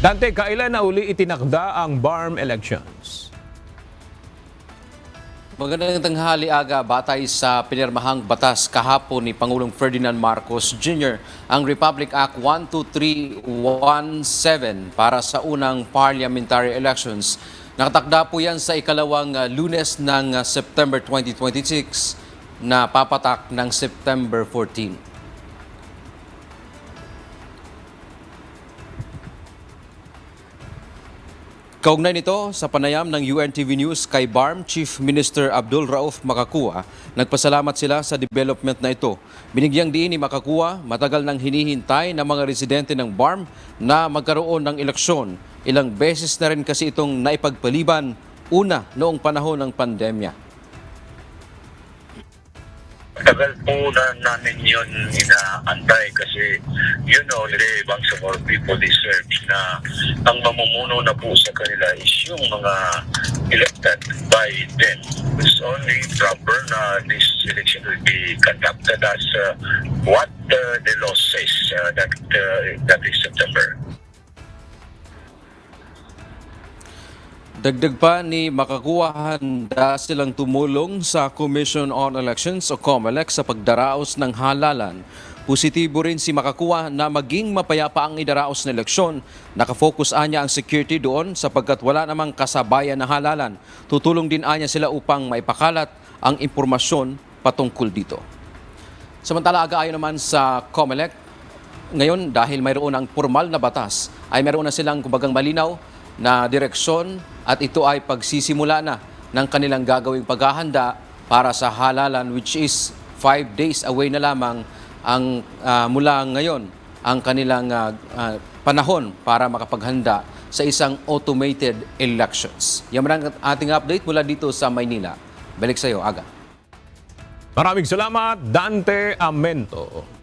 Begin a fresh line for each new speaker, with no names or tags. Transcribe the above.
Dante, kailan na uli itinakda ang BARM elections?
Magandang tanghali aga, batay sa pinirmahang batas kahapon ni Pangulong Ferdinand Marcos Jr. ang Republic Act 12317 para sa unang parliamentary elections. Nakatakda po yan sa ikalawang Lunes ng September 2026 na papatak ng September 14. Kaugnay nito, sa panayam ng UNTV News kay BARM Chief Minister Abdul Rauf Makakua, nagpasalamat sila sa development na ito. Binigyang diin ni Makakua, matagal nang hinihintay ng mga residente ng BARM na magkaroon ng eleksyon. Ilang beses na rin kasi itong naipagpaliban, una noong panahon ng pandemya.
Tagal po na namin yun inaantay kasi the Bangsamoro people deserve na ang mamumuno na po sa kanila is yung mga elected by them. It's only proper na this election will be conducted as what the law says that is September.
Dagdag pa ni Makakua, handa silang tumulong sa Commission on Elections o COMELEC sa pagdaraos ng halalan. Positibo rin si Makakua na maging mapayapa ang idaraos na eleksyon. Nakafocus anya ang security doon sapagkat wala namang kasabayan na halalan. Tutulong din anya sila upang maipakalat ang impormasyon patungkol dito. Samantala, aga-ayon naman sa COMELEC, ngayon dahil mayroon ang formal na batas, ay mayroon na silang kumbagang malinaw na direksyon at ito ay pagsisimula na ng kanilang gagawing paghahanda para sa halalan, which is 5 days away na lamang ang mula ngayon ang kanilang panahon para makapaghanda sa isang automated elections. Yan ang ating update mula dito sa Maynila. Balik sa iyo, Aga.
Maraming salamat, Dante Amento.